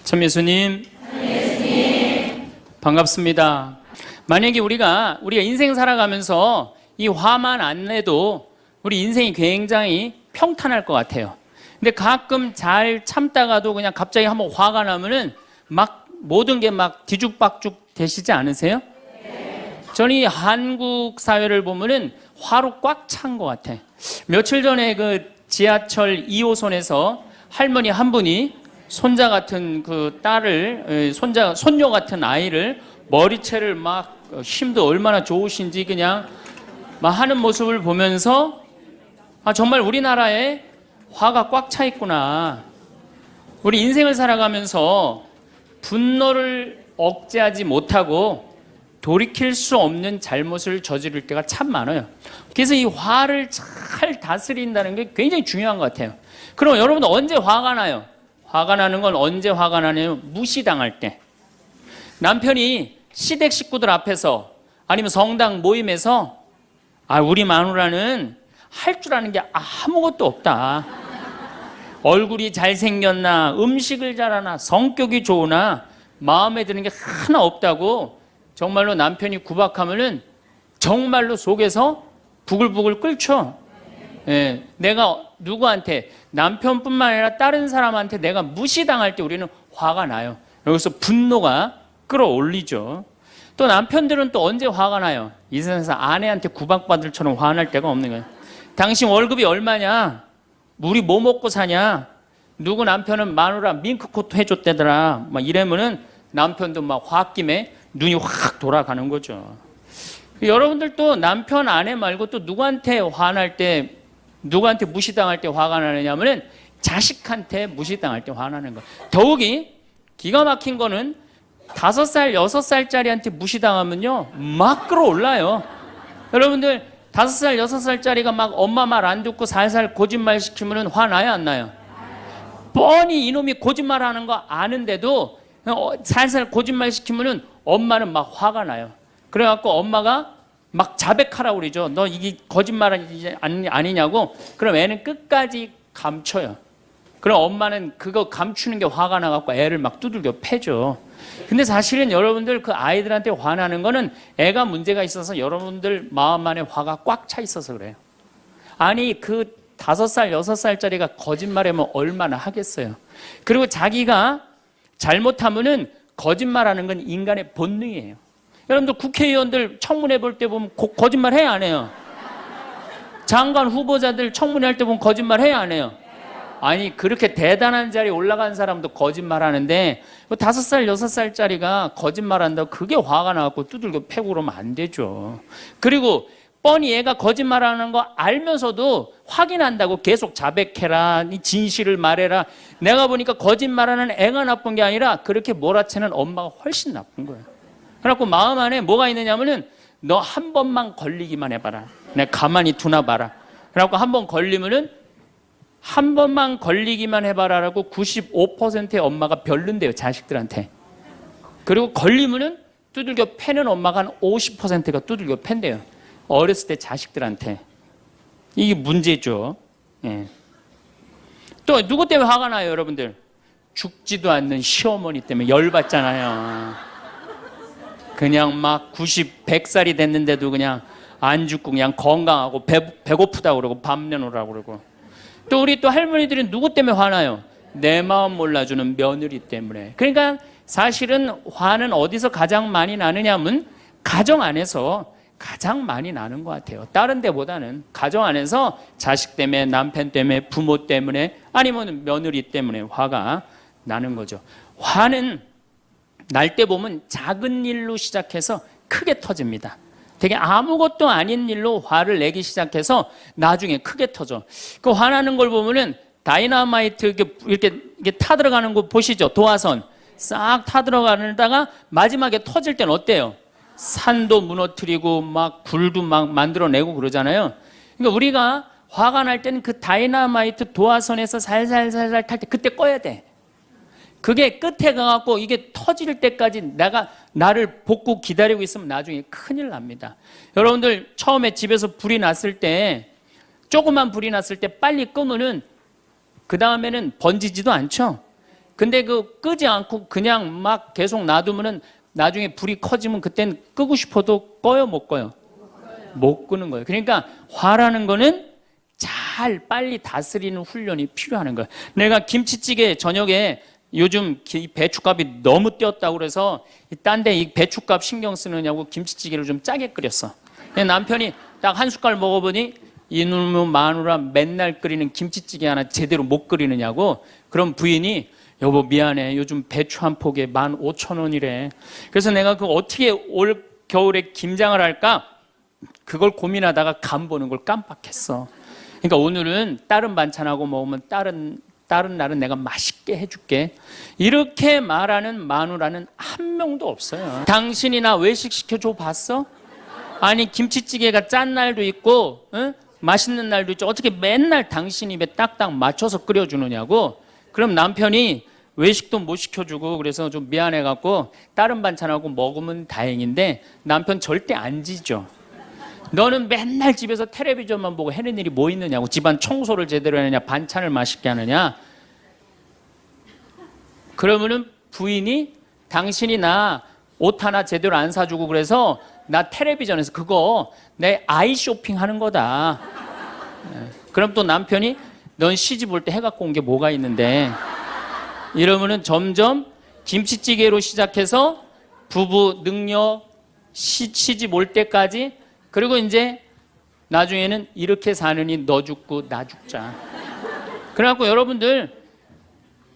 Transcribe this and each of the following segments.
천미수님, 반갑습니다. 만약에 우리가 인생 살아가면서 이 화만 안 내도 우리 인생이 굉장히 평탄할 것 같아요. 근데 가끔 잘 참다가도 그냥 갑자기 한번 화가 나면은 막 모든 게 막 뒤죽박죽 되시지 않으세요? 저는 이 한국 사회를 보면은 화로 꽉 찬 것 같아. 며칠 전에 그 지하철 2호선에서 할머니 한 분이 손자 같은 그 딸을, 손녀 같은 아이를 머리채를 막 힘도 얼마나 좋으신지 그냥 막 하는 모습을 보면서 아, 정말 우리나라에 화가 꽉 차 있구나. 우리 인생을 살아가면서 분노를 억제하지 못하고 돌이킬 수 없는 잘못을 저지를 때가 참 많아요. 그래서 이 화를 잘 다스린다는 게 굉장히 중요한 것 같아요. 그럼 여러분 언제 화가 나요? 화가 나는 건 언제 화가 나냐면 무시당할 때. 남편이 시댁 식구들 앞에서 아니면 성당 모임에서 아, 우리 마누라는 할 줄 아는 게 아무것도 없다. 얼굴이 잘생겼나, 음식을 잘하나, 성격이 좋으나 마음에 드는 게 하나 없다고 정말로 남편이 구박하면은 정말로 속에서 부글부글 끓죠. 예, 내가 누구한테, 남편뿐만 아니라 다른 사람한테 내가 무시당할 때 우리는 화가 나요. 여기서 분노가 끌어올리죠. 또 남편들은 또 언제 화가 나요? 이 세상에서 아내한테 구박받을 처럼 화날 때가 없는 거예요. 당신 월급이 얼마냐? 우리 뭐 먹고 사냐? 누구 남편은 마누라 밍크코트 해줬대더라. 막 이러면은 남편도 막 홧김에 눈이 확 돌아가는 거죠. 여러분들도 남편, 아내 말고 또 누구한테 화날 때, 누구한테 무시당할 때 화가 나느냐면은 자식한테 무시당할 때 화나는 거예요. 더욱이 기가 막힌 거는 5살, 6살짜리한테 무시당하면요 막 끌어올라요. 여러분들 5살, 6살짜리가 막 엄마 말 안 듣고 살살 거짓말 시키면 화나요, 안 나요? 뻔히 이놈이 거짓말하는 거 아는데도 살살 거짓말 시키면 엄마는 막 화가 나요. 그래갖고 엄마가 막 자백하라고 그러죠. 너 이게 거짓말 아니냐고. 그럼 애는 끝까지 감춰요. 그럼 엄마는 그거 감추는 게 화가 나갖고 애를 막 두들겨 패죠. 근데 사실은 여러분들 그 아이들한테 화나는 거는 애가 문제가 있어서 여러분들 마음 안에 화가 꽉 차 있어서 그래요. 아니 그 5살, 6살짜리가 거짓말하면 얼마나 하겠어요. 그리고 자기가 잘못하면은 거짓말하는 건 인간의 본능이에요. 여러분들 국회의원들 청문회 볼 때 보면 거짓말 해야 안 해요? 장관 후보자들 청문회 할 때 보면 거짓말 해야 안 해요? 아니 그렇게 대단한 자리에 올라간 사람도 거짓말 하는데 5살, 6살짜리가 거짓말한다고 그게 화가 나갖고 두들겨 패고 그러면 안 되죠. 그리고 뻔히 얘가 거짓말하는 거 알면서도 확인한다고 계속 자백해라, 진실을 말해라. 내가 보니까 거짓말하는 애가 나쁜 게 아니라 그렇게 몰아치는 엄마가 훨씬 나쁜 거예요. 그래갖고 마음 안에 뭐가 있느냐면은 너 한 번만 걸리기만 해봐라. 내가 가만히 두나 봐라. 그래갖고 한 번 걸리면은 한 번만 걸리기만 해봐라라고 95%의 엄마가 별론데요, 자식들한테. 그리고 걸리면은 두들겨 패는 엄마가 한 50%가 두들겨 팬대요. 어렸을 때 자식들한테. 이게 문제죠. 예. 또 누구 때문에 화가 나요, 여러분들? 죽지도 않는 시어머니 때문에 열받잖아요. 그냥 막 90, 100살이 됐는데도 그냥 안 죽고 그냥 건강하고 배고프다고 그러고 밥 내놓으라고 그러고. 또 우리 또 할머니들은 누구 때문에 화나요? 내 마음 몰라주는 며느리 때문에. 그러니까 사실은 화는 어디서 가장 많이 나느냐면 가정 안에서 가장 많이 나는 것 같아요. 다른 데보다는 가정 안에서 자식 때문에, 남편 때문에, 부모 때문에, 아니면 며느리 때문에 화가 나는 거죠. 화는 날 때 보면 작은 일로 시작해서 크게 터집니다. 되게 아무것도 아닌 일로 화를 내기 시작해서 나중에 크게 터져. 그 화나는 걸 보면은 다이너마이트 이렇게 타들어가는 거 보시죠? 도화선 싹 타들어가다가 마지막에 터질 땐 어때요? 산도 무너뜨리고 막 굴도 막 만들어내고 그러잖아요. 그러니까 우리가 화가 날 때는 그 다이너마이트 도화선에서 살살살살 탈 때 그때 꺼야 돼. 그게 끝에 가갖고 이게 터질 때까지 나를 복구 기다리고 있으면 나중에 큰일 납니다. 여러분들 처음에 집에서 불이 났을 때, 조그만 불이 났을 때 빨리 끄면은 그 다음에는 번지지도 않죠. 근데 그 끄지 않고 그냥 막 계속 놔두면은 나중에 불이 커지면 그땐 끄고 싶어도 꺼요, 못 꺼요? 못 끄는 거예요. 그러니까 화라는 거는 잘 빨리 다스리는 훈련이 필요한 거예요. 내가 김치찌개 저녁에 요즘 배춧값이 너무 뛰었다고 그래서 딴 데 이 배춧값 신경 쓰느냐고 김치찌개를 좀 짜게 끓였어. 남편이 딱 한 숟갈 먹어보니 이놈의 마누라 맨날 끓이는 김치찌개 하나 제대로 못 끓이느냐고. 그럼 부인이 여보 미안해 요즘 배추 한 포기에 15,000원이래. 그래서 내가 그 어떻게 올 겨울에 김장을 할까 그걸 고민하다가 간 보는 걸 깜빡했어. 그러니까 오늘은 다른 반찬하고 먹으면 다른 날은 내가 맛있게 해줄게. 이렇게 말하는 마누라는 한 명도 없어요. 당신이 나 외식 시켜줘 봤어? 아니 김치찌개가 짠 날도 있고 응? 맛있는 날도 있죠. 어떻게 맨날 당신 입에 딱딱 맞춰서 끓여주느냐고. 그럼 남편이 외식도 못 시켜주고 그래서 좀 미안해갖고 다른 반찬하고 먹으면 다행인데 남편 절대 안 지죠. 너는 맨날 집에서 텔레비전만 보고 해는 일이 뭐 있느냐고. 집안 청소를 제대로 하느냐 반찬을 맛있게 하느냐. 그러면은 부인이 당신이 나 옷 하나 제대로 안 사주고 그래서 나 텔레비전에서 그거 내 아이 쇼핑 하는 거다. 그럼 또 남편이 넌 시집 올 때 해갖고 온 게 뭐가 있는데. 이러면은 점점 김치찌개로 시작해서 부부 능력 시집 올 때까지, 그리고 이제 나중에는 이렇게 사느니 너 죽고 나 죽자. 그래갖고 여러분들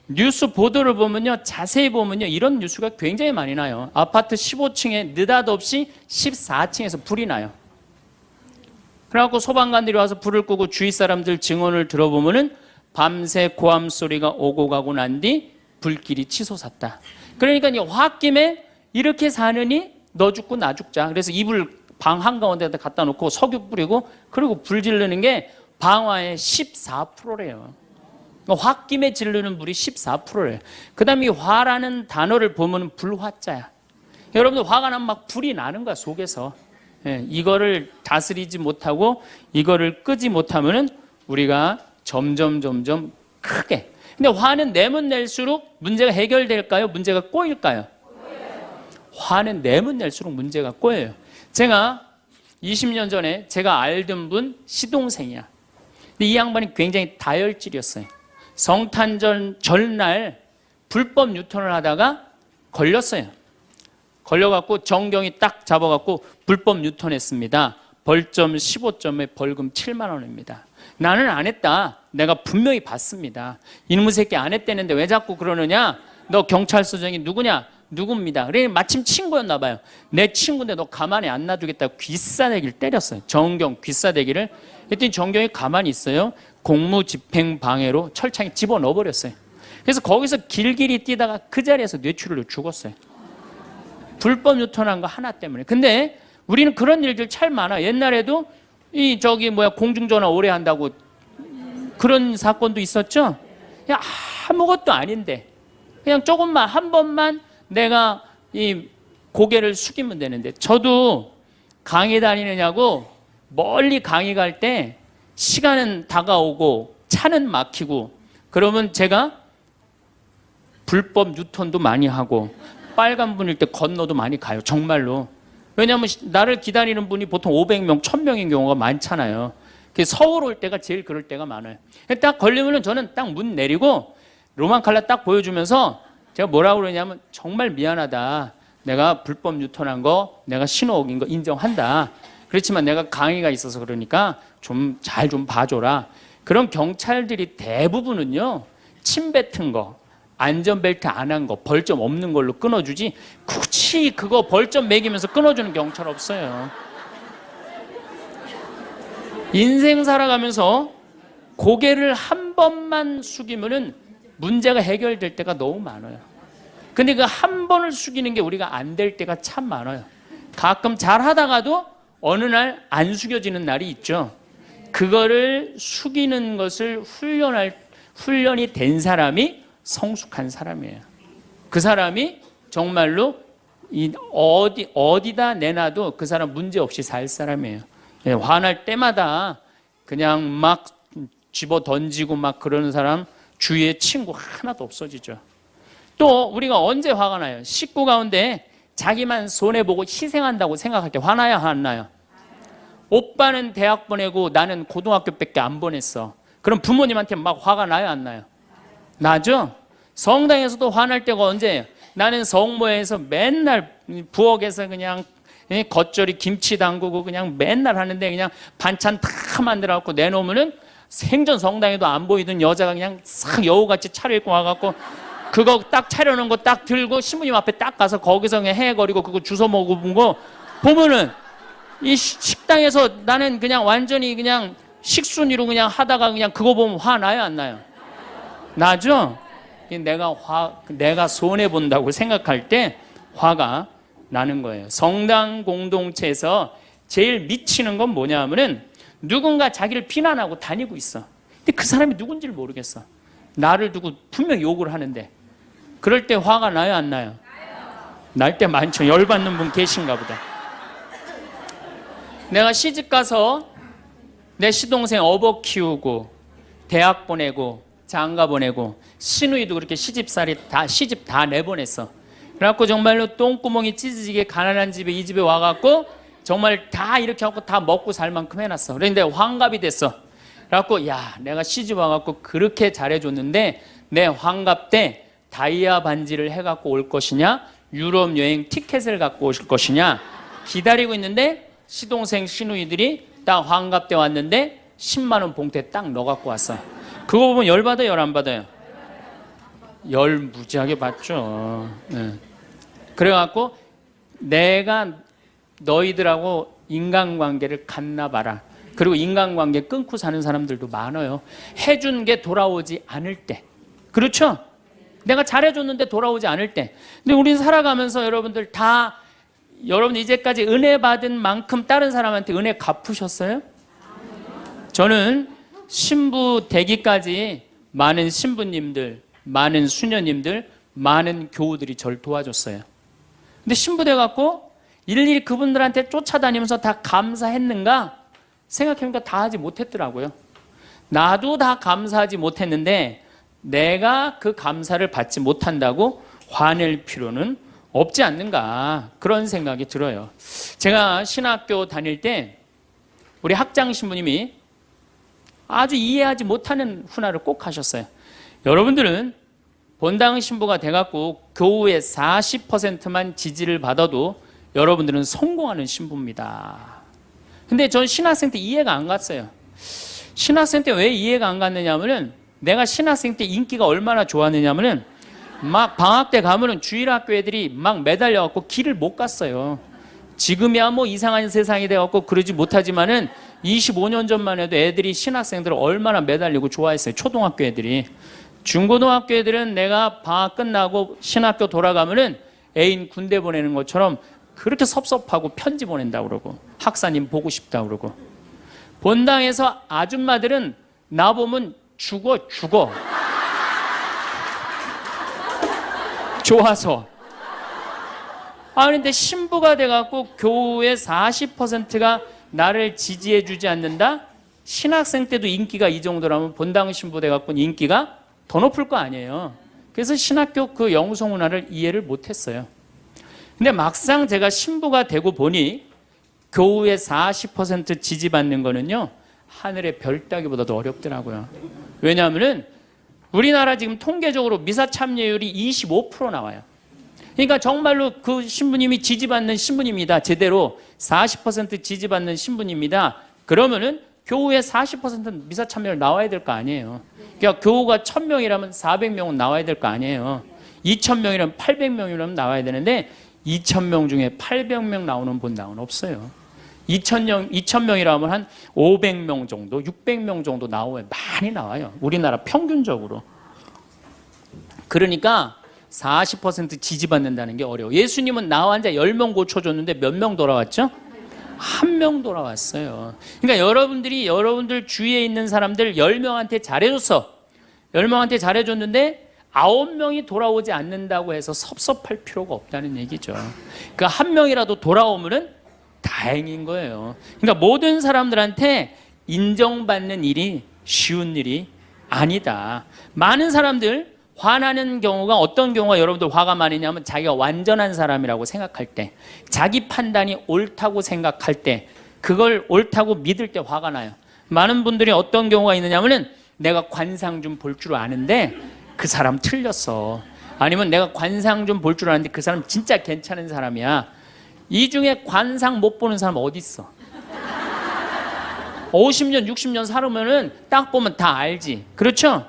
뉴스 보도를 보면요, 자세히 보면요, 이런 뉴스가 굉장히 많이 나요. 아파트 15층에 느닷없이 14층에서 불이 나요. 그래갖고 소방관들이 와서 불을 끄고 주위 사람들 증언을 들어보면은 밤새 고함 소리가 오고 가고 난 뒤 불길이 치솟았다. 그러니까 이 홧김에 이렇게 사느니 너 죽고 나 죽자. 그래서 이불 방 한가운데다 갖다 놓고 석유 뿌리고 그리고 불 지르는 게 방화의 14%래요. 홧김에 지르는 불이 14%래요. 그 다음에 이 화라는 단어를 보면 불화자야. 여러분들 화가 나면 막 불이 나는 거야, 속에서. 예, 이거를 다스리지 못하고 이거를 끄지 못하면은 우리가 점점 크게. 근데 화는 내면 낼수록 문제가 해결될까요? 문제가 꼬일까요? 화는 내면 낼수록 문제가 꼬여요. 제가 20년 전에 제가 알던 분 시동생이야. 근데 이 양반이 굉장히 다혈질이었어요. 성탄절 전날 불법 유턴을 하다가 걸렸어요. 걸려갖고 정경이 딱 잡아갖고 불법 유턴했습니다. 벌점 15점에 벌금 7만 원입니다. 나는 안 했다. 내가 분명히 봤습니다. 이놈의 새끼 안 했다는데 왜 자꾸 그러느냐? 너 경찰서장이 누구냐? 누굽니다. 그래 마침 친구였나 봐요. 내 친구인데 너 가만히 안 놔두겠다고 귀싸대기를 때렸어요. 정경 귀싸대기를. 그랬더니 정경이 가만히 있어요. 공무집행방해로 철창에 집어넣어버렸어요. 그래서 거기서 길길이 뛰다가 그 자리에서 뇌출혈로 죽었어요. 불법 유턴한 거 하나 때문에. 근데 우리는 그런 일들 참 많아. 옛날에도 공중전화 오래 한다고 그런 사건도 있었죠. 그냥 아무것도 아닌데 그냥 조금만 한 번만 내가 이 고개를 숙이면 되는데. 저도 강의 다니느냐고 멀리 강의 갈 때 시간은 다가오고 차는 막히고 그러면 제가 불법 유턴도 많이 하고 빨간불일 때 건너도 많이 가요. 정말로. 왜냐하면 나를 기다리는 분이 보통 500명, 1000명인 경우가 많잖아요. 서울 올 때가 제일 그럴 때가 많아요. 딱 걸리면 저는 딱 문 내리고 로만 칼라 딱 보여주면서 제가 뭐라고 그러냐면 정말 미안하다. 내가 불법 유턴한 거, 내가 신호 어긴 거 인정한다. 그렇지만 내가 강의가 있어서 그러니까 좀 잘 좀 봐줘라. 그런 경찰들이 대부분은요, 침 뱉은 거, 안전벨트 안 한 거, 벌점 없는 걸로 끊어주지 굳이 그거 벌점 매기면서 끊어주는 경찰 없어요. 인생 살아가면서 고개를 한 번만 숙이면은 문제가 해결될 때가 너무 많아요. 근데 그 한 번을 숙이는 게 우리가 안 될 때가 참 많아요. 가끔 잘 하다가도 어느 날 안 숙여지는 날이 있죠. 그거를 숙이는 것을 훈련이 된 사람이 성숙한 사람이에요. 그 사람이 정말로 어디다 내놔도 그 사람 문제 없이 살 사람이에요. 화날 때마다 그냥 막 집어 던지고 막 그러는 사람 주위에 친구 하나도 없어지죠. 또 우리가 언제 화가 나요? 식구 가운데 자기만 손해보고 희생한다고 생각할 때 화나요, 안 나요? 오빠는 대학 보내고 나는 고등학교밖에 안 보냈어. 그럼 부모님한테 막 화가 나요, 안 나요? 나죠? 성당에서도 화날 때가 언제예요? 나는 성모에서 맨날 부엌에서 그냥 겉절이 김치 담그고 그냥 맨날 하는데 그냥 반찬 다 만들어갖고 내놓으면은 생전 성당에도 안 보이던 여자가 그냥 싹 여우같이 차려입고 와갖고 그거 딱 차려놓은 거 딱 들고 신부님 앞에 딱 가서 거기서 그냥 헤거리고 그거 주워 먹어본 거 보면은 이 식당에서 나는 그냥 완전히 그냥 식순이로 그냥 하다가 그냥 그거 보면 화 나요, 안 나요? 나죠? 내가 손해 본다고 생각할 때 화가 나는 거예요. 성당 공동체에서 제일 미치는 건 뭐냐면은 누군가 자기를 비난하고 다니고 있어. 근데 그 사람이 누군지를 모르겠어. 나를 두고 분명 욕을 하는데 그럴 때 화가 나요, 안 나요? 날 때 많죠. 열받는 분 계신가 보다. 내가 시집 가서 내 시동생 어버 키우고 대학 보내고 장가 보내고 시누이도 그렇게 시집 다 내보냈어. 그래갖고 정말로 똥구멍이 찢어지게 가난한 집에 이 집에 와갖고 정말 다 이렇게 하고 다 먹고 살 만큼 해놨어. 그런데 환갑이 됐어. 그래갖고 야, 내가 시집 와갖고 그렇게 잘해줬는데 내 환갑 때 다이아 반지를 해갖고 올 것이냐, 유럽 여행 티켓을 갖고 오실 것이냐 기다리고 있는데 시동생 시누이들이 딱 환갑 때 왔는데 10만 원 봉투에 딱 넣어갖고 왔어. 그거 보면 열 받아요, 열 안 받아요? 열 무지하게 받죠. 네. 그래갖고 내가 너희들하고 인간관계를 갖나 봐라. 그리고 인간관계 끊고 사는 사람들도 많아요. 해준 게 돌아오지 않을 때. 그렇죠? 내가 잘해줬는데 돌아오지 않을 때. 근데 우리는 살아가면서 여러분들 여러분 이제까지 은혜 받은 만큼 다른 사람한테 은혜 갚으셨어요? 저는 신부 되기까지 많은 신부님들, 많은 수녀님들, 많은 교우들이 저를 도와줬어요. 근데 신부 돼갖고 일일이 그분들한테 쫓아다니면서 다 감사했는가? 생각해보니까 다 하지 못했더라고요. 나도 다 감사하지 못했는데 내가 그 감사를 받지 못한다고 화낼 필요는 없지 않는가, 그런 생각이 들어요. 제가 신학교 다닐 때 우리 학장 신부님이 아주 이해하지 못하는 훈화를 꼭 하셨어요. 여러분들은 본당 신부가 돼갖고 교우의 40%만 지지를 받아도 여러분들은 성공하는 신부입니다. 근데 전 신학생 때 이해가 안 갔어요. 신학생 때 왜 이해가 안 갔느냐 하면은 내가 신학생 때 인기가 얼마나 좋았느냐 하면은 막 방학 때 가면은 주일학교 애들이 막 매달려갖고 길을 못 갔어요. 지금이야 뭐 이상한 세상이 돼갖고 그러지 못하지만은 25년 전만 해도 애들이 신학생들을 얼마나 매달리고 좋아했어요. 초등학교 애들이. 중고등학교 애들은 내가 방학 끝나고 신학교 돌아가면은 애인 군대 보내는 것처럼 그렇게 섭섭하고 편지 보낸다고 그러고 학사님 보고 싶다고 그러고. 본당에서 아줌마들은 나보면 죽어. 좋아서. 그런데 신부가 돼갖고 교우의 40%가 나를 지지해주지 않는다? 신학생 때도 인기가 이 정도라면 본당 신부 돼갖고 인기가 더 높을 거 아니에요. 그래서 신학교 그 영성 문화를 이해를 못했어요. 근데 막상 제가 신부가 되고 보니 교우의 40% 지지받는 거는요, 하늘의 별 따기보다도 어렵더라고요. 왜냐하면은 우리나라 지금 통계적으로 미사 참여율이 25% 나와요. 그러니까 정말로 그 신부님이 지지받는 신부님이다. 제대로 40% 지지받는 신부님이다. 그러면은 교우의 40% 미사 참여율 나와야 될 거 아니에요. 그러니까 교우가 1000명이라면 400명은 나와야 될 거 아니에요. 2000명이라면 800명이라면 나와야 되는데 2000명 중에 800명 나오는 본당은 없어요. 2000명이라면 한 500명 정도, 600명 정도 나와요. 많이 나와요. 우리나라 평균적으로. 그러니까 40% 지지받는다는 게 어려워. 예수님은 나 환자 10명 고쳐줬는데 몇 명 돌아왔죠? 1명 돌아왔어요. 그러니까 여러분들 주위에 있는 사람들 10명한테 잘해줬어. 10명한테 잘해줬는데 9명이 돌아오지 않는다고 해서 섭섭할 필요가 없다는 얘기죠. 그러니까 1명이라도 돌아오면은 다행인 거예요. 그러니까 모든 사람들한테 인정받는 일이 쉬운 일이 아니다. 많은 사람들 화나는 경우가 어떤 경우가 여러분들 화가 많이 나면 자기가 완전한 사람이라고 생각할 때, 자기 판단이 옳다고 생각할 때, 그걸 옳다고 믿을 때 화가 나요. 많은 분들이 어떤 경우가 있느냐면은 내가 관상 좀 볼 줄 아는데 그 사람 틀렸어. 아니면 내가 관상 좀 볼 줄 아는데 그 사람 진짜 괜찮은 사람이야. 이 중에 관상 못 보는 사람 어디 있어? 50년, 60년 살으면은 딱 보면 다 알지. 그렇죠?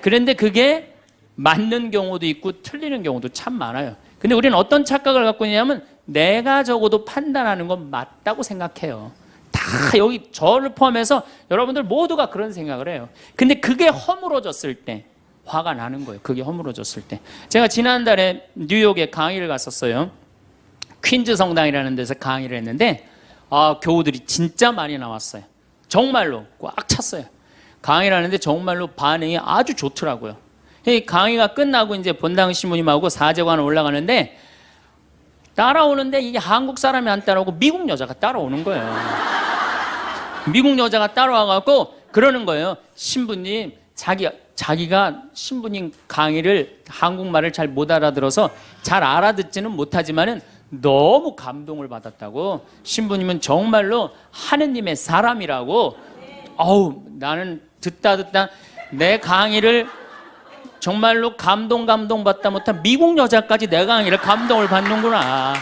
그런데 그게 맞는 경우도 있고 틀리는 경우도 참 많아요. 근데 우리는 어떤 착각을 갖고 있냐면 내가 적어도 판단하는 건 맞다고 생각해요. 다 여기 저를 포함해서 여러분들 모두가 그런 생각을 해요. 근데 그게 허물어졌을 때 화가 나는 거예요. 그게 허물어졌을 때. 제가 지난달에 뉴욕에 강의를 갔었어요. 퀸즈 성당이라는 데서 강의를 했는데 교우들이 진짜 많이 나왔어요. 정말로 꽉 찼어요. 강의를 하는데 정말로 반응이 아주 좋더라고요. 강의가 끝나고 이제 본당 신부님하고 사제관을 올라가는데 따라오는데 이게 한국 사람이 안 따라오고 미국 여자가 따라오는 거예요. 미국 여자가 따라와갖고 그러는 거예요. 신부님, 자기가 신부님 강의를 한국말을 잘 못 알아들어서 잘 알아듣지는 못하지만은 너무 감동을 받았다고. 신부님은 정말로 하느님의 사람이라고. 나는 듣다 내 강의를 정말로 감동받다 못한 미국 여자까지 내 강의를 감동을 받는구나.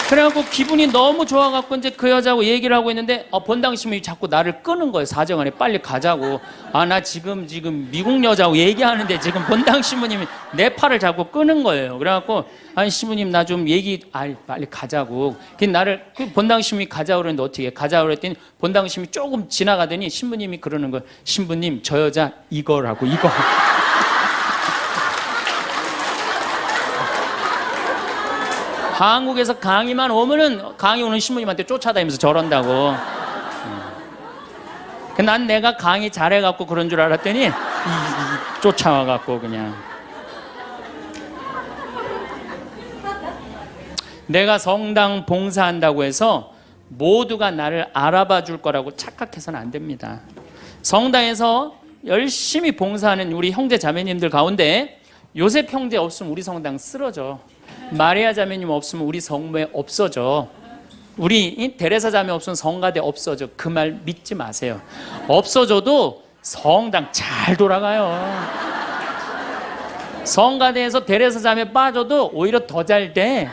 그래갖고 기분이 너무 좋아갖고 이제 그 여자하고 얘기를 하고 있는데 본당 신부님이 자꾸 나를 끄는 거예요. 사정안에 빨리 가자고. 나 지금 미국 여자하고 얘기하는데 지금 본당 신부님이 내 팔을 자꾸 끄는 거예요. 그래갖고 아니 신부님 나 좀 빨리 가자고. 나를 본당 신부님이 가자고 그랬는데 어떻게 가자고 그랬더니 본당 신부님이 조금 지나가더니 신부님이 그러는 거예요. 신부님 저 여자 이거라고 이거. 한국에서 강의만 오면은 강의 오는 신부님한테 쫓아다니면서 저런다고. 난 내가 강의 잘해갖고 그런 줄 알았더니 쫓아와갖고 그냥. 내가 성당 봉사한다고 해서 모두가 나를 알아봐 줄 거라고 착각해서는 안 됩니다. 성당에서 열심히 봉사하는 우리 형제 자매님들 가운데 요셉 형제 없으면 우리 성당 쓰러져. 마리아 자매님 없으면 우리 성모에 없어져. 우리 데레사 자매 없으면 성가대 없어져. 그 말 믿지 마세요. 없어져도 성당 잘 돌아가요. 성가대에서 데레사 자매 빠져도 오히려 더 잘 돼.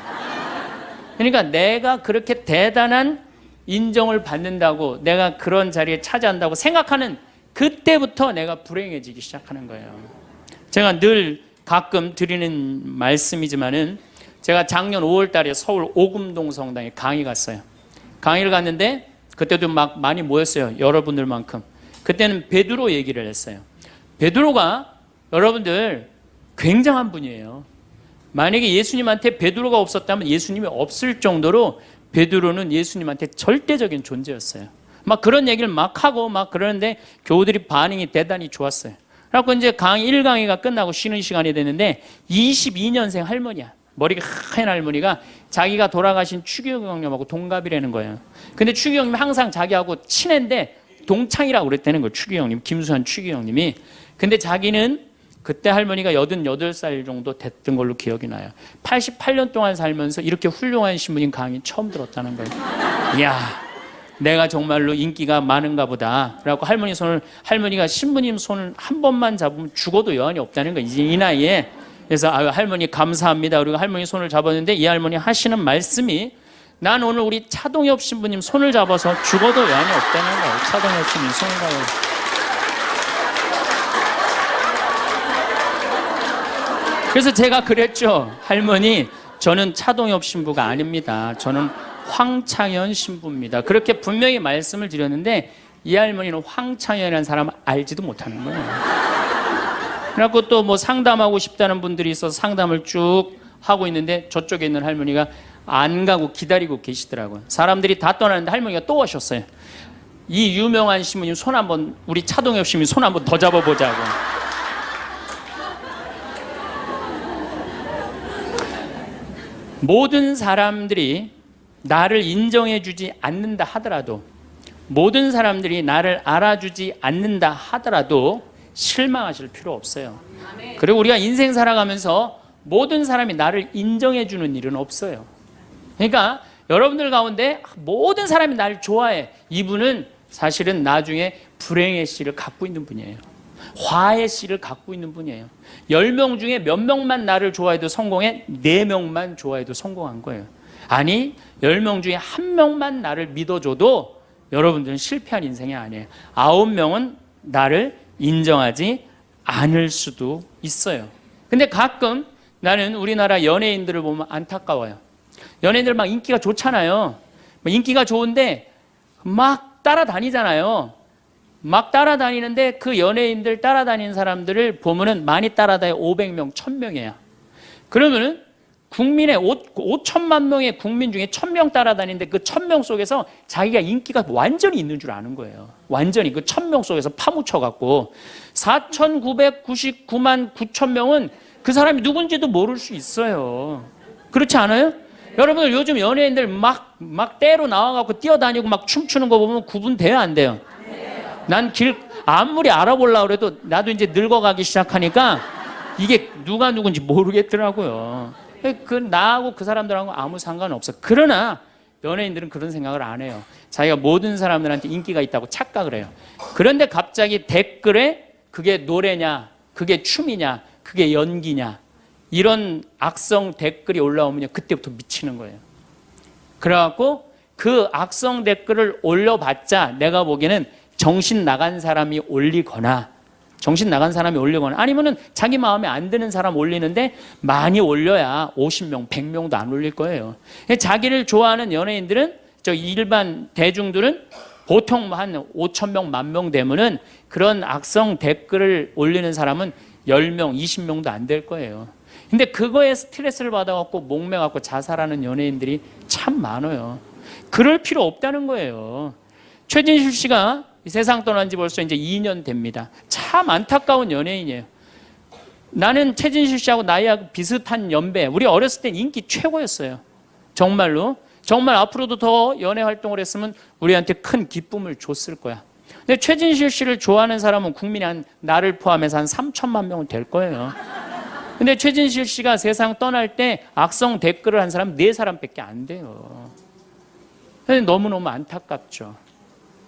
그러니까 내가 그렇게 대단한 인정을 받는다고, 내가 그런 자리에 차지한다고 생각하는 그때부터 내가 불행해지기 시작하는 거예요. 제가 늘 가끔 드리는 말씀이지만은 제가 작년 5월 달에 서울 오금동 성당에 강의 갔어요. 강의를 갔는데 그때도 막 많이 모였어요. 여러분들만큼. 그때는 베드로 얘기를 했어요. 베드로가 여러분들 굉장한 분이에요. 만약에 예수님한테 베드로가 없었다면 예수님이 없을 정도로 베드로는 예수님한테 절대적인 존재였어요. 막 그런 얘기를 막 하고 막 그러는데 교우들이 반응이 대단히 좋았어요. 그래서 이제 강의 1강의가 끝나고 쉬는 시간이 됐는데 22년생 할머니야. 머리가 하얀 할머니가 자기가 돌아가신 추기경 형님하고 동갑이라는 거예요. 근데 추기경 형님이 항상 자기하고 친한데 동창이라고 그랬다는 거예요. 추기경 형님, 김수환 추기경 형님이. 근데 자기는 그때 할머니가 88살 정도 됐던 걸로 기억이 나요. 88년 동안 살면서 이렇게 훌륭한 신부님 강의 처음 들었다는 거예요. 이야, 내가 정말로 인기가 많은가 보다. 그래갖고 할머니가 신부님 손을 한 번만 잡으면 죽어도 여한이 없다는 거예요. 이제 이 나이에. 그래서 할머니 감사합니다. 그리고 할머니 손을 잡았는데 이 할머니 하시는 말씀이 난 오늘 우리 차동엽 신부님 손을 잡아서 죽어도 여한이 없다는 거예요. 차동엽 신부님 손을 잡아서. 그래서 제가 그랬죠. 할머니, 저는 차동엽 신부가 아닙니다. 저는 황창현 신부입니다. 그렇게 분명히 말씀을 드렸는데 이 할머니는 황창현이라는 사람을 알지도 못하는 거예요. 그래갖고 또 뭐 상담하고 싶다는 분들이 있어서 상담을 쭉 하고 있는데 저쪽에 있는 할머니가 안 가고 기다리고 계시더라고요. 사람들이 다 떠나는데 할머니가 또 오셨어요. 이 유명한 신부님 손 한번, 우리 차동엽 신부님 손 한번 더 잡아보자고. 모든 사람들이 나를 인정해 주지 않는다 하더라도 모든 사람들이 나를 알아주지 않는다 하더라도 실망하실 필요 없어요. 그리고 우리가 인생 살아가면서 모든 사람이 나를 인정해 주는 일은 없어요. 그러니까 여러분들 가운데 모든 사람이 나를 좋아해. 이분은 사실은 나중에 불행의 씨를 갖고 있는 분이에요. 화의 씨를 갖고 있는 분이에요. 10명 중에 몇 명만 나를 좋아해도 성공해? 4명만 좋아해도 성공한 거예요. 아니 10명 중에 1명만 나를 믿어줘도 여러분들은 실패한 인생이 아니에요. 9명은 나를 인정하지 않을 수도 있어요. 근데 가끔 나는 우리나라 연예인들을 보면 안타까워요. 연예인들 막 인기가 좋잖아요. 인기가 좋은데 막 따라다니잖아요. 막 따라다니는데 그 연예인들 따라다니는 사람들을 보면은 많이 따라다녀 500명, 1000명이야. 그러면은 국민의 5천만 명의 국민 중에 1000명 따라다니는데 그 1000명 속에서 자기가 인기가 완전히 있는 줄 아는 거예요. 완전히 그 1000명 속에서 파묻혀갖고 4999만 9천명은 그 사람이 누군지도 모를 수 있어요. 그렇지 않아요? 여러분들 요즘 연예인들 막 때로 나와갖고 뛰어다니고 막 춤추는 거 보면 구분돼요, 안 돼요? 난 아무리 알아보려고 해도 나도 이제 늙어가기 시작하니까 이게 누가 누군지 모르겠더라고요. 나하고 그 사람들하고 아무 상관없어. 그러나 연예인들은 그런 생각을 안 해요. 자기가 모든 사람들한테 인기가 있다고 착각을 해요. 그런데 갑자기 댓글에 그게 노래냐, 그게 춤이냐, 그게 연기냐 이런 악성 댓글이 올라오면 그때부터 미치는 거예요. 그래갖고 그 악성 댓글을 올려봤자 내가 보기에는 정신 나간 사람이 올리거나 아니면은 자기 마음에 안 드는 사람 올리는데 많이 올려야 50명, 100명도 안 올릴 거예요. 자기를 좋아하는 연예인들은 저 일반 대중들은 보통 한 5,000명, 10,000명 되면은 그런 악성 댓글을 올리는 사람은 10명, 20명도 안 될 거예요. 근데 그거에 스트레스를 받아갖고 목매갖고 자살하는 연예인들이 참 많아요. 그럴 필요 없다는 거예요. 최진실 씨가 세상 떠난 지 벌써 이제 2년 됩니다. 참 안타까운 연예인이에요. 나는 최진실 씨하고 나이하고 비슷한 연배. 우리 어렸을 땐 인기 최고였어요. 정말로. 정말 앞으로도 더 연애 활동을 했으면 우리한테 큰 기쁨을 줬을 거야. 근데 최진실 씨를 좋아하는 사람은 국민이 나를 포함해서 한 3천만 명은 될 거예요. 근데 최진실 씨가 세상 떠날 때 악성 댓글을 한 사람 4사람밖에 안 돼요. 너무너무 안타깝죠.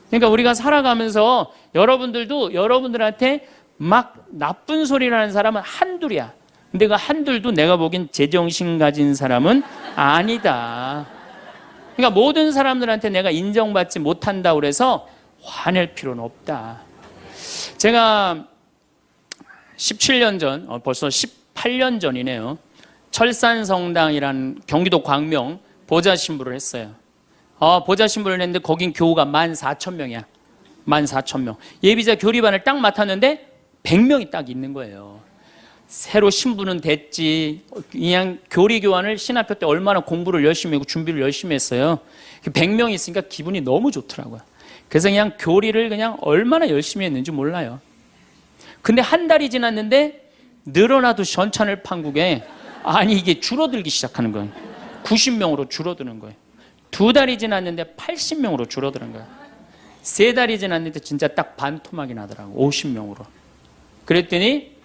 그러니까 우리가 살아가면서 여러분들도 여러분들한테 막 나쁜 소리를 하는 사람은 한둘이야. 근데 그 한둘도 내가 보기엔 제정신 가진 사람은 아니다. 그러니까 모든 사람들한테 내가 인정받지 못한다고 그래서 화낼 필요는 없다. 제가 17년 전, 벌써 18년 전이네요. 철산성당이라는 경기도 광명 보좌신부를 했어요. 보좌신부를 했는데 거긴 교우가 14,000명이야. 14,000명. 예비자 교리반을 딱 맡았는데 100명이 딱 있는 거예요. 새로 신부는 됐지. 그냥 교리 교환을 신학교 때 얼마나 공부를 열심히 하고 준비를 열심히 했어요. 100명이 있으니까 기분이 너무 좋더라고요. 그래서 그냥 교리를 그냥 얼마나 열심히 했는지 몰라요. 근데 한 달이 지났는데 늘어나도 전찬을 판국에 아니 이게 줄어들기 시작하는 거예요. 90명으로 줄어드는 거예요. 2달이 지났는데 80명으로 줄어드는 거예요. 3달이 지났는데 진짜 딱 반토막이 나더라고. 50명으로. 그랬더니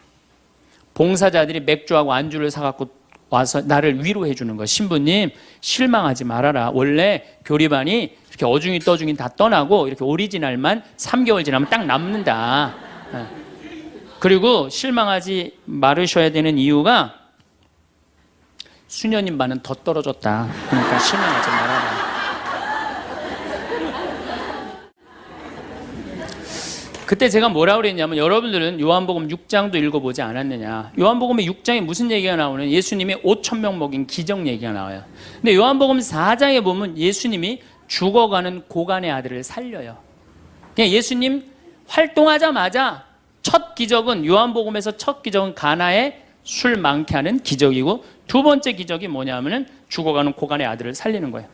봉사자들이 맥주하고 안주를 사갖고 와서 나를 위로해 주는 거예요. 신부님 실망하지 말아라. 원래 교리반이 이렇게 어중이 떠중이 다 떠나고 이렇게 오리지널만 3개월 지나면 딱 남는다. 그리고 실망하지 말으셔야 되는 이유가 수녀님 반은 더 떨어졌다. 그러니까 실망하지 말아라. 그때 제가 뭐라고 그랬냐면 여러분들은 요한복음 6장도 읽어보지 않았느냐. 요한복음의 6장에 무슨 얘기가 나오는 예수님이 5,000명 먹인 기적 얘기가 나와요. 근데 요한복음 4장에 보면 예수님이 죽어가는 고간의 아들을 살려요. 그냥 예수님 활동하자마자 첫 기적은 요한복음에서 첫 기적은 가나에 술 많게 하는 기적이고 두 번째 기적이 뭐냐면은 죽어가는 고간의 아들을 살리는 거예요.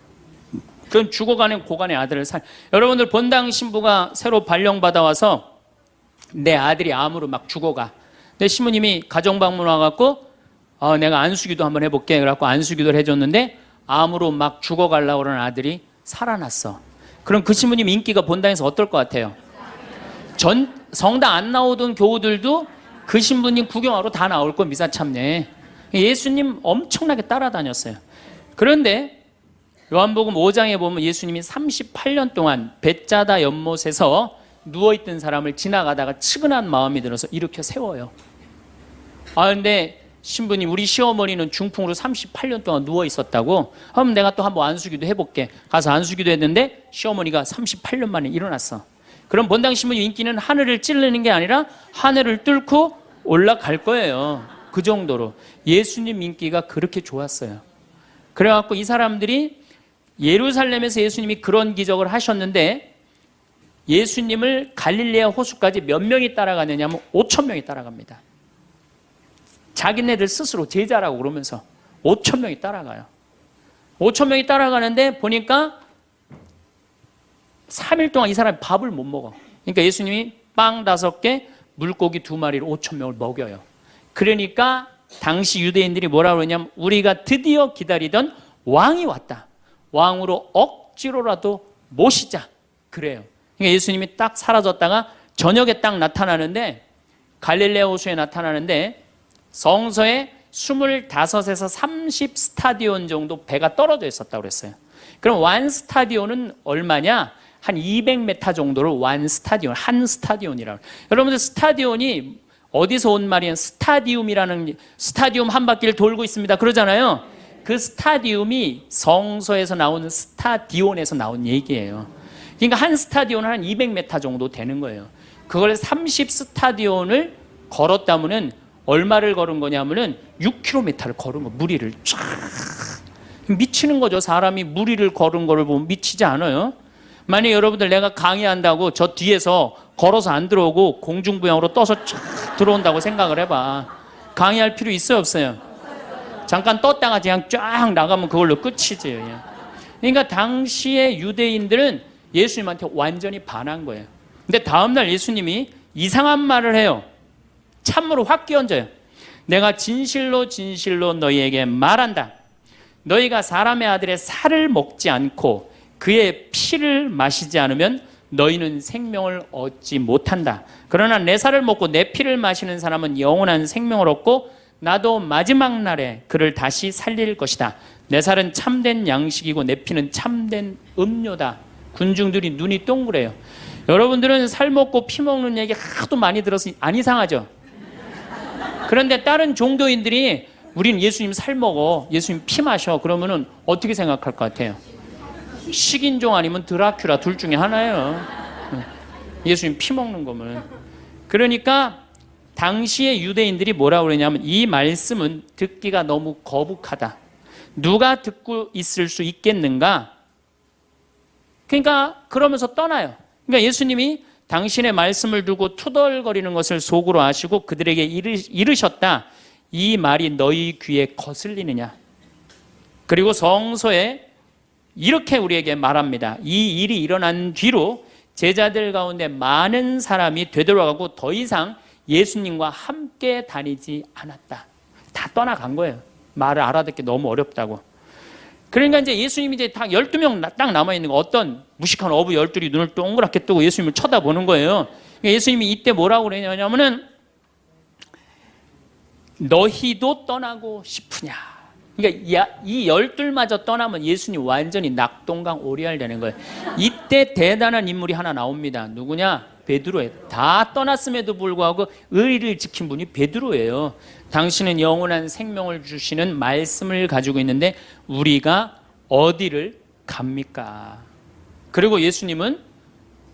그럼 죽어가는 고간의 아들을 여러분들 본당 신부가 새로 발령받아 와서 내 아들이 암으로 막 죽어가. 근데 신부님이 가정방문 와갖고 내가 안수기도 한번 해볼게. 그래갖고 안수기도를 해줬는데 암으로 막 죽어가려고 그러는 아들이 살아났어. 그럼 그 신부님 인기가 본당에서 어떨 것 같아요? 성당 안 나오던 교우들도 그 신부님 구경하러 다 나올 거 미사 참네. 예수님 엄청나게 따라다녔어요. 그런데 요한복음 5장에 보면 예수님이 38년 동안 벳자다 연못에서 누워있던 사람을 지나가다가 측은한 마음이 들어서 일으켜 세워요. 근데 신부님, 우리 시어머니는 중풍으로 38년 동안 누워있었다고. 그럼 내가 또 한번 안수기도 해볼게. 가서 안수기도 했는데 시어머니가 38년 만에 일어났어. 그럼 본당 신부님 인기는 하늘을 찌르는 게 아니라 하늘을 뚫고 올라갈 거예요. 그 정도로 예수님 인기가 그렇게 좋았어요. 그래갖고 이 사람들이 예루살렘에서 예수님이 그런 기적을 하셨는데 예수님을 갈릴레아 호수까지 몇 명이 따라가느냐 하면 5천 명이 따라갑니다. 자기네들 스스로 제자라고 그러면서 5천 명이 따라가요. 5천 명이 따라가는데 보니까 3일 동안 이 사람이 밥을 못 먹어. 그러니까 예수님이 빵 5개, 물고기 2마리로 5천 명을 먹여요. 그러니까 당시 유대인들이 뭐라고 그러냐면 우리가 드디어 기다리던 왕이 왔다. 왕으로 억지로라도 모시자. 그래요. 그러니까 예수님이 딱 사라졌다가 저녁에 딱 나타나는데 갈릴레아 호수에 나타나는데 성서에 25에서 30 스타디온 정도 배가 떨어져 있었다고 그랬어요. 그럼 완 스타디온은 얼마냐? 한 200m 정도를 완 스타디온, 한 스타디온이라고. 여러분들 스타디온이 어디서 온 말이에요? 스타디움이라는, 스타디움 한 바퀴를 돌고 있습니다 그러잖아요. 그 스타디움이 성서에서 나오는 스타디온에서 나온 얘기예요. 그러니까 한 스타디온은 한 200m 정도 되는 거예요. 그걸 30 스타디온을 걸었다면은 얼마를 걸은 거냐면은 6km를 걸은 거, 무리를 쫙. 미치는 거죠. 사람이 무리를 걸은 거를 보면 미치지 않아요? 만약 여러분들 내가 강의한다고 저 뒤에서 걸어서 안 들어오고 공중부양으로 떠서 쫙 들어온다고 생각을 해봐. 강의할 필요 있어요, 없어요? 잠깐 떴다가 그냥 쫙 나가면 그걸로 끝이지. 그러니까 당시의 유대인들은 예수님한테 완전히 반한 거예요. 근데 다음날 예수님이 이상한 말을 해요. 참으로 확 끼얹어요. 내가 진실로 진실로 너희에게 말한다. 너희가 사람의 아들의 살을 먹지 않고 그의 피를 마시지 않으면 너희는 생명을 얻지 못한다. 그러나 내 살을 먹고 내 피를 마시는 사람은 영원한 생명을 얻고 나도 마지막 날에 그를 다시 살릴 것이다. 내 살은 참된 양식이고 내 피는 참된 음료다. 군중들이 눈이 동그래요. 여러분들은 살 먹고 피 먹는 얘기 하도 많이 들어서 안 이상하죠? 그런데 다른 종교인들이 우린 예수님 살 먹어, 예수님 피 마셔 그러면은 어떻게 생각할 것 같아요? 식인종 아니면 드라큘라 둘 중에 하나예요. 예수님 피 먹는 거면. 그러니까 당시의 유대인들이 뭐라고 그러냐면 이 말씀은 듣기가 너무 거북하다. 누가 듣고 있을 수 있겠는가? 그러니까 그러면서 떠나요. 그러니까 예수님이 당신의 말씀을 두고 투덜거리는 것을 속으로 아시고 그들에게 이르셨다. 이 말이 너희 귀에 거슬리느냐? 그리고 성서에 이렇게 우리에게 말합니다. 이 일이 일어난 뒤로 제자들 가운데 많은 사람이 되돌아가고 더 이상 예수님과 함께 다니지 않았다. 다 떠나간 거예요. 말을 알아듣기 너무 어렵다고. 그러니까 이제 예수님이 이제 딱 12명 딱 남아있는 거, 어떤 무식한 어부 12이 눈을 동그랗게 뜨고 예수님을 쳐다보는 거예요. 그러니까 예수님이 이때 뭐라고 그러냐면은 너희도 떠나고 싶으냐. 그러니까 이 12마저 떠나면 예수님 완전히 낙동강 오리알 되는 거예요. 이때 대단한 인물이 하나 나옵니다. 누구냐? 베드로예요. 다 떠났음에도 불구하고 의리를 지킨 분이 베드로예요. 당신은 영원한 생명을 주시는 말씀을 가지고 있는데 우리가 어디를 갑니까? 그리고 예수님은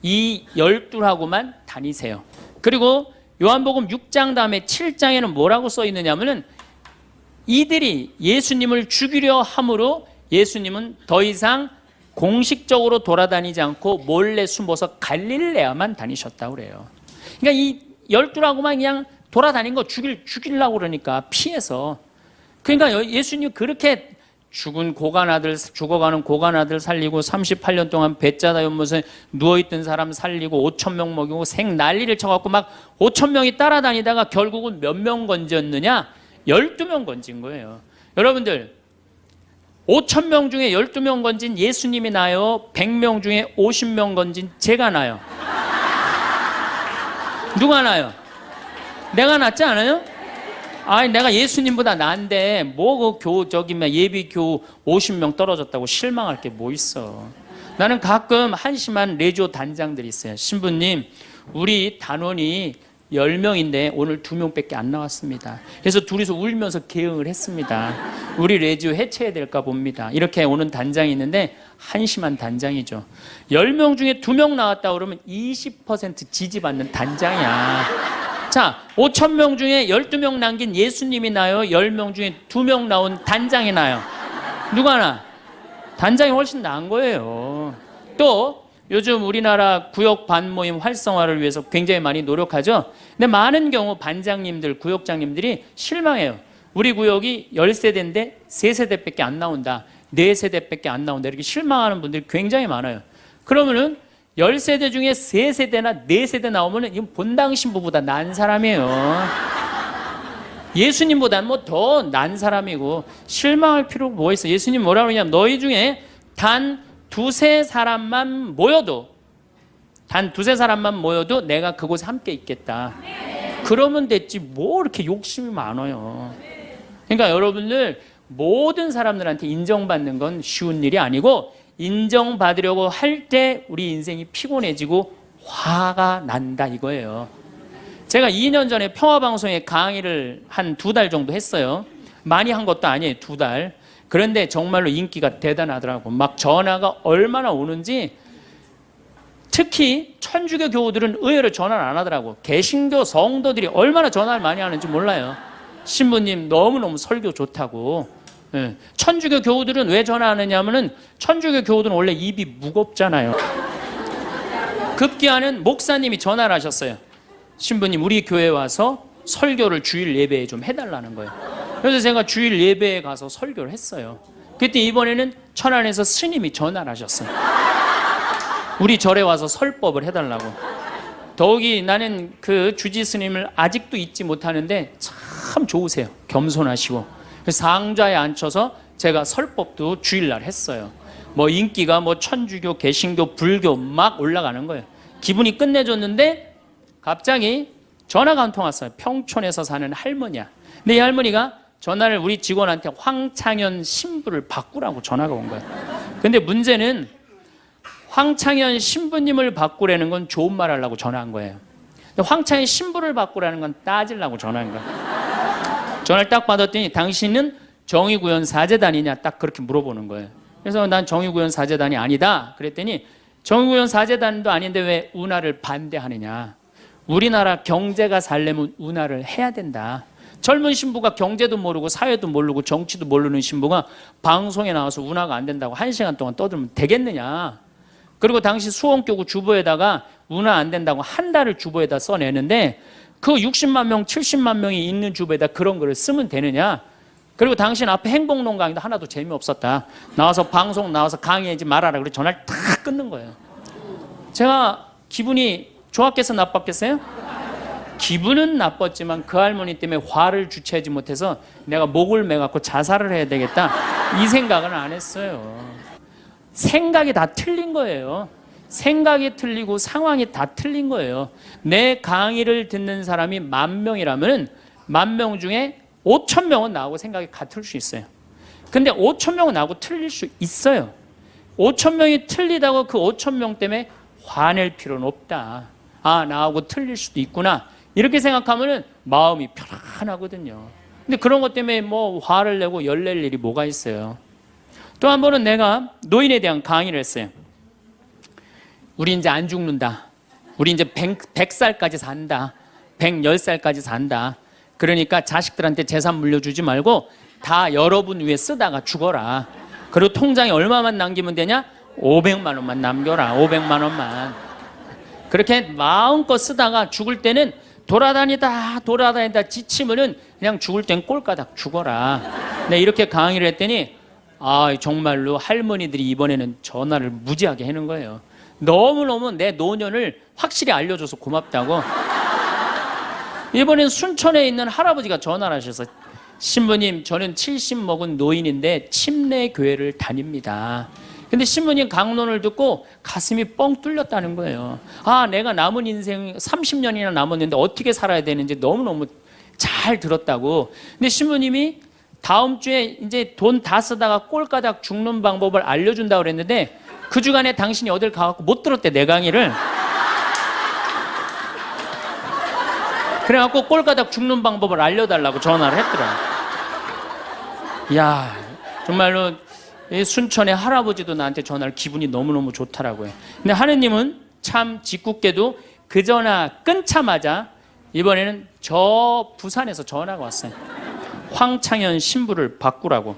이 12하고만 다니세요. 그리고 요한복음 6장 다음에 7장에는 뭐라고 써 있느냐면은 이들이 예수님을 죽이려 함으로 예수님은 더 이상 공식적으로 돌아다니지 않고 몰래 숨어서 갈릴레아만 다니셨다고 그래요. 그러니까 이 12라고만 그냥 돌아다닌 거 죽이려고 그러니까 피해서. 그러니까 예수님 그렇게 죽어가는 고간 아들 살리고 38년 동안 벳자다 연못에 누워있던 사람 살리고 5천 명 먹이고 생 난리를 쳐갖고 막 5천 명이 따라다니다가 결국은 몇 명 건졌느냐? 12명 건진 거예요. 여러분들 5천 명 중에 12명 건진 예수님이 나요? 100명 중에 50명 건진 제가 나요? 누가 나요? 내가 낫지 않아요? 아니 내가 예수님보다 나은데 뭐 그 예비 교우 50명 떨어졌다고 실망할 게 뭐 있어. 나는 가끔 한심한 레지오 단장들이 있어요. 신부님, 우리 단원이 10명인데 오늘 2명밖에 안 나왔습니다. 그래서 둘이서 울면서 개응을 했습니다. 우리 레지오 해체해야 될까 봅니다. 이렇게 오는 단장이 있는데 한심한 단장이죠. 10명 중에 2명 나왔다 그러면 20% 지지받는 단장이야. 자, 5천 명 중에 12명 남긴 예수님이 나요? 10명 중에 2명 나온 단장이 나요? 누가 나? 단장이 훨씬 나은 거예요. 또 요즘 우리나라 구역 반모임 활성화를 위해서 굉장히 많이 노력하죠. 근데 많은 경우 반장님들, 구역장님들이 실망해요. 우리 구역이 10세대인데 3세대밖에 안 나온다, 4세대밖에 안 나온다, 이렇게 실망하는 분들이 굉장히 많아요. 그러면은 10세대 중에 3세대나 4세대 나오면은 이건 본당 신부보다 난 사람이에요. 예수님보다는 뭐 더 난 사람이고, 실망할 필요가 뭐 있어. 예수님 뭐라 그러냐면, 너희 중에 단 두세 사람만 모여도 내가 그곳에 함께 있겠다. 그러면 됐지 뭐 이렇게 욕심이 많아요. 그러니까 여러분들, 모든 사람들한테 인정받는 건 쉬운 일이 아니고, 인정받으려고 할 때 우리 인생이 피곤해지고 화가 난다 이거예요. 제가 2년 전에 평화방송에 강의를 한 2달 정도 했어요. 많이 한 것도 아니에요, 2달. 그런데 정말로 인기가 대단하더라고. 막 전화가 얼마나 오는지. 특히 천주교 교우들은 의외로 전화를 안 하더라고. 개신교 성도들이 얼마나 전화를 많이 하는지 몰라요. 신부님 너무너무 설교 좋다고. 예. 천주교 교우들은 왜 전화하느냐 하면은, 천주교 교우들은 원래 입이 무겁잖아요. 급기야는 목사님이 전화를 하셨어요. 신부님, 우리 교회 와서 설교를 주일 예배에 좀 해달라는 거예요. 그래서 제가 주일 예배에 가서 설교를 했어요. 그때 이번에는 천안에서 스님이 전화를 하셨어요. 우리 절에 와서 설법을 해달라고. 더욱이 나는 그 주지 스님을 아직도 잊지 못하는데 참 좋으세요. 겸손하시고. 상좌에 앉혀서 제가 설법도 주일날 했어요. 뭐 인기가 뭐 천주교, 개신교, 불교 막 올라가는 거예요. 기분이 끝내줬는데 갑자기 전화가 한 통 왔어요. 평촌에서 사는 할머니야. 근데 이 할머니가 전화를 우리 직원한테 황창현 신부를 바꾸라고 전화가 온 거예요. 근데 문제는 황창현 신부님을 바꾸라는 건 좋은 말 하려고 전화한 거예요. 근데 황창현 신부를 바꾸라는 건 따지려고 전화한 거예요. 전화를 딱 받았더니, 당신은 정의구현 사제단이냐, 딱 그렇게 물어보는 거예요. 그래서 난 정의구현 사제단이 아니다 그랬더니, 정의구현 사제단도 아닌데 왜 운하를 반대하느냐. 우리나라 경제가 살려면 운하를 해야 된다. 젊은 신부가 경제도 모르고 사회도 모르고 정치도 모르는 신부가 방송에 나와서 운하가 안 된다고 1시간 동안 떠들면 되겠느냐. 그리고 당시 수원교구 주보에다가 운하 안 된다고 한 달을 주보에다 써내는데, 그 60만 명, 70만 명이 있는 주보에다 그런 글을 쓰면 되느냐. 그리고 당신 앞에 행복론 강의도 하나도 재미없었다. 나와서 방송 나와서 강의하지 말아라. 그래서 전화를 탁 끊는 거예요. 제가 기분이 좋았겠어, 나빴겠어요? 기분은 나빴지만 그 할머니 때문에 화를 주체하지 못해서 내가 목을 매갖고 자살을 해야 되겠다, 이 생각은 안 했어요. 생각이 다 틀린 거예요. 생각이 틀리고 상황이 다 틀린 거예요. 내 강의를 듣는 사람이 10,000명이라면 10,000명 중에 5,000명은 나하고 생각이 같을 수 있어요. 근데 5,000명은 나하고 틀릴 수 있어요. 5,000명이 틀리다고 그 5,000명 때문에 화낼 필요는 없다. 아, 나하고 틀릴 수도 있구나, 이렇게 생각하면 마음이 편안하거든요. 근데 그런 것 때문에 뭐 화를 내고 열낼 일이 뭐가 있어요. 또 한 번은 내가 노인에 대한 강의를 했어요. 우리 이제 안 죽는다. 우리 이제 100살까지 산다. 110살까지 산다. 그러니까 자식들한테 재산 물려주지 말고 다 여러분 위해 쓰다가 죽어라. 그리고 통장에 얼마만 남기면 되냐? 500만 원만 남겨라. 500만 원만. 그렇게 마음껏 쓰다가 죽을 때는 돌아다니다 지치면은 그냥 죽을 땐 꼴까닥 죽어라. 네, 이렇게 강의를 했더니 정말로 할머니들이 이번에는 전화를 무지하게 하는 거예요. 너무너무 내 노년을 확실히 알려줘서 고맙다고. 이번엔 순천에 있는 할아버지가 전화를 하셔서, 신부님, 저는 70 먹은 노인인데 침례 교회를 다닙니다. 근데 신부님 강론을 듣고 가슴이 뻥 뚫렸다는 거예요. 아, 내가 남은 인생 30년이나 남았는데 어떻게 살아야 되는지 너무너무 잘 들었다고. 근데 신부님이 다음 주에 이제 돈 다 쓰다가 꼴까닥 죽는 방법을 알려준다고 그랬는데 그 주간에 당신이 어딜 가갖고 못 들었대, 내 강의를. 그래갖고 꼴까닥 죽는 방법을 알려달라고 전화를 했더라. 이야, 정말로 순천의 할아버지도 나한테 전화를, 기분이 너무너무 좋더라고요. 근데 하느님은 참 짓궂게도 그 전화 끊자마자 이번에는 저 부산에서 전화가 왔어요. 황창현 신부를 바꾸라고.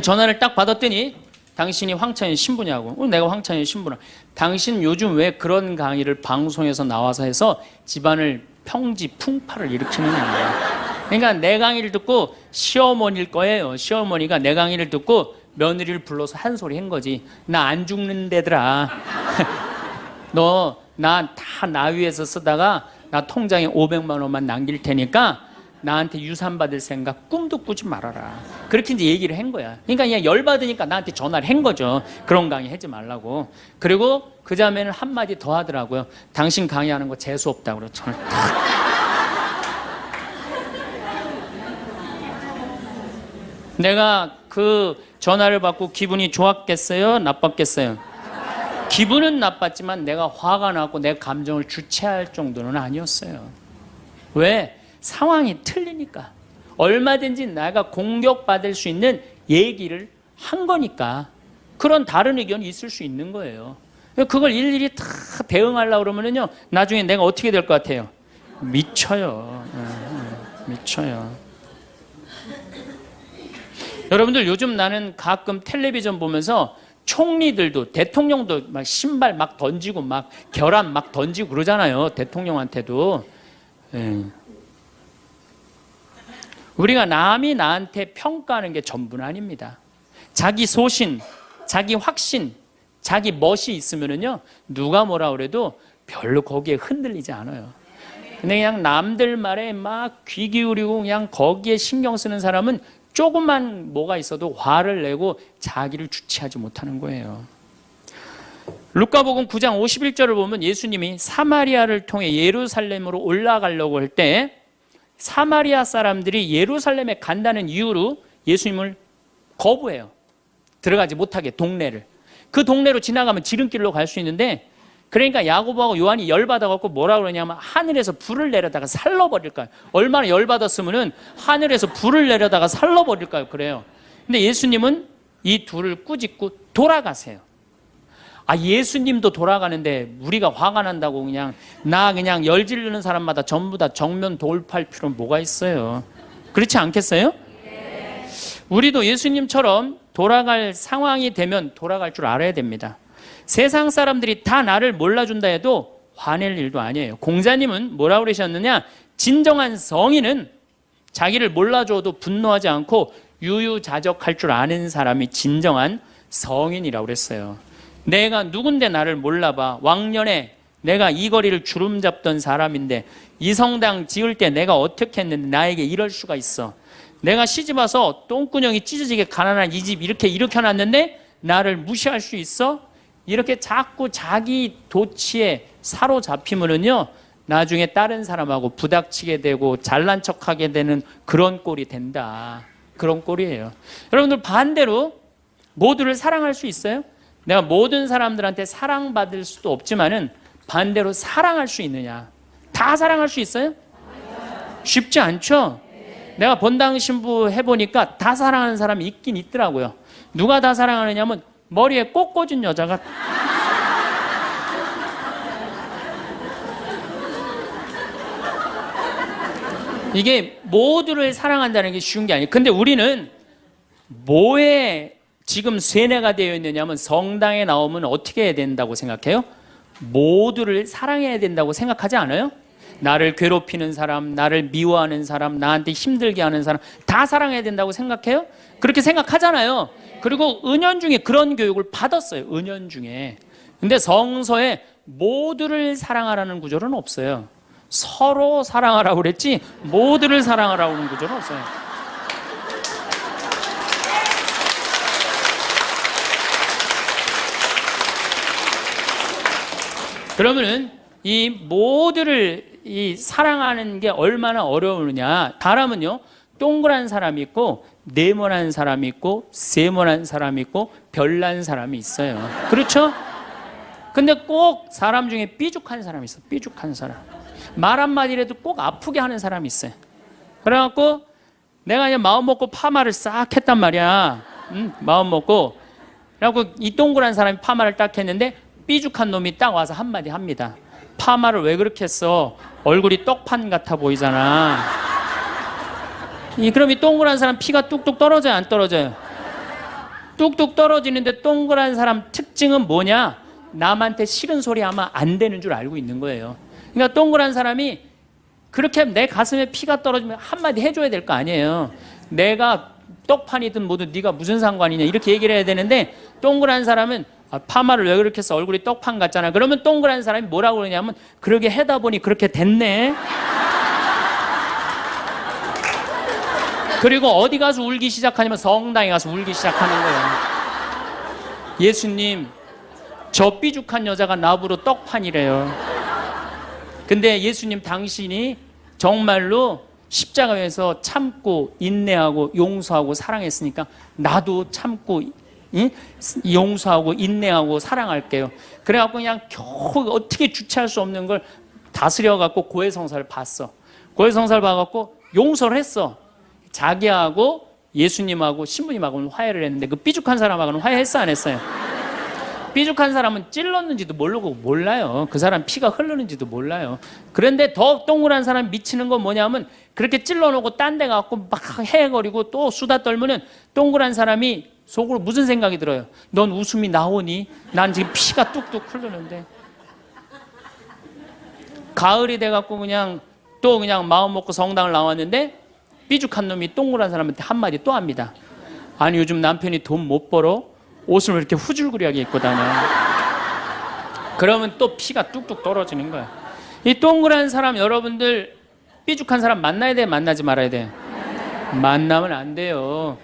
전화를 딱 받았더니 당신이 황창현 신부냐고. 내가 황창현 신부라. 당신 요즘 왜 그런 강의를 방송에서 나와서 해서 집안을 평지 풍파를 일으키느냐. 그러니까 내 강의를 듣고 시어머니일 거예요. 시어머니가 내 강의를 듣고 며느리를 불러서 한 소리 한 거지. 나 안 죽는데더라. 너 나 다 나위에서 쓰다가 나 통장에 500만 원만 남길 테니까 나한테 유산 받을 생각 꿈도 꾸지 말아라. 그렇게 이제 얘기를 한 거야. 그러니까 그냥 열받으니까 나한테 전화를 한 거죠. 그런 강의 하지 말라고. 그리고 그 자매는 한마디 더 하더라고요. 당신 강의하는 거 재수없다고. 저를 딱. 내가 그 전화를 받고 기분이 좋았겠어요? 나빴겠어요? 기분은 나빴지만 내가 화가 나고 내 감정을 주체할 정도는 아니었어요. 왜? 상황이 틀리니까. 얼마든지 내가 공격받을 수 있는 얘기를 한 거니까. 그런 다른 의견이 있을 수 있는 거예요. 그걸 일일이 다 대응하려고 그러면요, 나중에 내가 어떻게 될 것 같아요? 미쳐요. 미쳐요. 여러분들, 요즘 나는 가끔 텔레비전 보면서 총리들도, 대통령도 막 신발 막 던지고 막 결함 막 던지고 그러잖아요. 대통령한테도. 우리가 남이 나한테 평가하는 게 전부는 아닙니다. 자기 소신, 자기 확신, 자기 멋이 있으면은요, 누가 뭐라 그래도 별로 거기에 흔들리지 않아요. 근데 그냥 남들 말에 막 귀 기울이고 그냥 거기에 신경 쓰는 사람은 조금만 뭐가 있어도 화를 내고 자기를 주체하지 못하는 거예요. 루카복음 9장 51절을 보면 예수님이 사마리아를 통해 예루살렘으로 올라가려고 할 때 사마리아 사람들이 예루살렘에 간다는 이유로 예수님을 거부해요. 들어가지 못하게, 동네를. 그 동네로 지나가면 지름길로 갈 수 있는데, 그러니까 야고보하고 요한이 열받아갖고 뭐라 그러냐면 하늘에서 불을 내려다가 살러버릴까요? 얼마나 열받았으면은 하늘에서 불을 내려다가 살러버릴까요? 그래요. 근데 예수님은 이 둘을 꾸짖고 돌아가세요. 아, 예수님도 돌아가는데 우리가 화가 난다고 그냥 열 지르는 사람마다 전부 다 정면 돌파할 필요는 뭐가 있어요? 그렇지 않겠어요? 우리도 예수님처럼 돌아갈 상황이 되면 돌아갈 줄 알아야 됩니다. 세상 사람들이 다 나를 몰라준다 해도 화낼 일도 아니에요. 공자님은 뭐라고 그러셨느냐? 진정한 성인은 자기를 몰라줘도 분노하지 않고 유유자적할 줄 아는 사람이 진정한 성인이라고 그랬어요. 내가 누군데 나를 몰라봐. 왕년에 내가 이 거리를 주름 잡던 사람인데 이 성당 지을 때 내가 어떻게 했는데 나에게 이럴 수가 있어. 내가 시집와서 똥구녕이 찢어지게 가난한 이 집 이렇게 일으켜놨는데 나를 무시할 수 있어? 이렇게 자꾸 자기 도취에 사로잡히면은요, 나중에 다른 사람하고 부닥치게 되고 잘난 척하게 되는 그런 꼴이 된다. 그런 꼴이에요. 여러분들, 반대로 모두를 사랑할 수 있어요? 내가 모든 사람들한테 사랑받을 수도 없지만은 반대로 사랑할 수 있느냐? 다 사랑할 수 있어요? 쉽지 않죠? 내가 본당 신부 해보니까 다 사랑하는 사람이 있긴 있더라고요. 누가 다 사랑하느냐면 머리에 꽃 꽂은 여자가 이게 모두를 사랑한다는 게 쉬운 게 아니에요. 근데 우리는 뭐에 지금 세뇌가 되어 있느냐면 성당에 나오면 어떻게 해야 된다고 생각해요? 모두를 사랑해야 된다고 생각하지 않아요? 나를 괴롭히는 사람, 나를 미워하는 사람, 나한테 힘들게 하는 사람 다 사랑해야 된다고 생각해요? 그렇게 생각하잖아요. 그리고 은연중에 그런 교육을 받았어요. 은연중에. 근데 성서에 모두를 사랑하라는 구절은 없어요. 서로 사랑하라고 그랬지 모두를 사랑하라고 하는 구조는 없어요. 그러면은 이 모두를 이 사랑하는 게 얼마나 어려우느냐. 사람은요, 동그란 사람이 있고 네모난 사람이 있고 세모난 사람이 있고 별난 사람이 있어요. 그렇죠? 근데 꼭 사람 중에 삐죽한 사람이 있어. 삐죽한 사람. 말 한마디라도 꼭 아프게 하는 사람이 있어요. 그래갖고 내가 그냥 마음 먹고 파마를 싹 했단 말이야. 마음 먹고. 그래갖고 이 동그란 사람이 파마를 딱 했는데 삐죽한 놈이 딱 와서 한마디 합니다. 파마를 왜 그렇게 했어? 얼굴이 떡판 같아 보이잖아. 그럼 이 동그란 사람 피가 뚝뚝 떨어져요, 안 떨어져요? 뚝뚝 떨어지는데 동그란 사람 특징은 뭐냐? 남한테 싫은 소리 하면 안 되는 줄 알고 있는 거예요. 그러니까 동그란 사람이 그렇게 내 가슴에 피가 떨어지면 한마디 해줘야 될 거 아니에요. 내가 떡판이든 뭐든 네가 무슨 상관이냐 이렇게 얘기를 해야 되는데 동그란 사람은 파마를 왜 그렇게 해서 얼굴이 떡판 같잖아. 그러면 동그란 사람이 뭐라고 그러냐면 그러게 해다 보니 그렇게 됐네. 그리고 어디 가서 울기 시작하냐면 성당에 가서 울기 시작하는 거예요. 예수님, 저 삐죽한 여자가 나보러 떡판이래요. 근데 예수님 당신이 정말로 십자가에서 참고 인내하고 용서하고 사랑했으니까 나도 참고 용서하고 인내하고 사랑할게요. 그래갖고 그냥 겨우 어떻게 주체할 수 없는 걸 다스려갖고 고해성사를 봤어. 고해성사를 봐갖고 용서를 했어. 자기하고 예수님하고 신부님하고는 화해를 했는데 그 삐죽한 사람하고는 화해했어, 안 했어요? 삐죽한 사람은 찔렀는지도 모르고 몰라요. 그 사람 피가 흐르는지도 몰라요. 그런데 더 동그란 사람 미치는 건 뭐냐면 그렇게 찔러놓고 딴 데 가고 막 헤거리고 또 수다 떨면은 동그란 사람이 속으로 무슨 생각이 들어요? 넌 웃음이 나오니? 난 지금 피가 뚝뚝 흐르는데. 가을이 돼갖고 그냥 마음 먹고 성당을 나왔는데 삐죽한 놈이 동그란 사람한테 한마디 또 합니다. 아니 요즘 남편이 돈 못 벌어? 옷을 왜 이렇게 후줄그리하게 입고 다녀? 그러면 또 피가 뚝뚝 떨어지는 거야. 이 동그란 사람 여러분들 삐죽한 사람 만나야 돼, 만나지 말아야 돼? 만나면 안 돼요.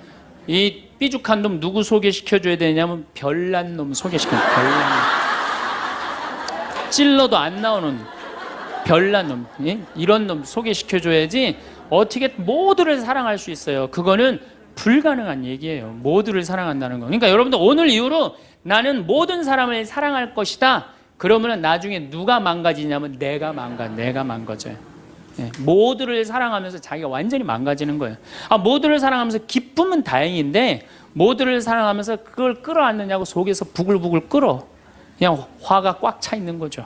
이 삐죽한 놈 누구 소개시켜줘야 되냐면 별난 놈 소개시켜줘. 별난 놈. 찔러도 안 나오는 별난 놈. 이런 놈 소개시켜줘야지 어떻게 모두를 사랑할 수 있어요. 그거는 불가능한 얘기예요. 모두를 사랑한다는 거. 그러니까 여러분들 오늘 이후로 나는 모든 사람을 사랑할 것이다. 그러면 나중에 누가 망가지냐면 내가 망가져요. 모두를 사랑하면서 자기가 완전히 망가지는 거예요. 모두를 사랑하면서 기쁨은 다행인데 모두를 사랑하면서 그걸 끌어안느냐고 속에서 부글부글 끓어. 그냥 화가 꽉 차 있는 거죠.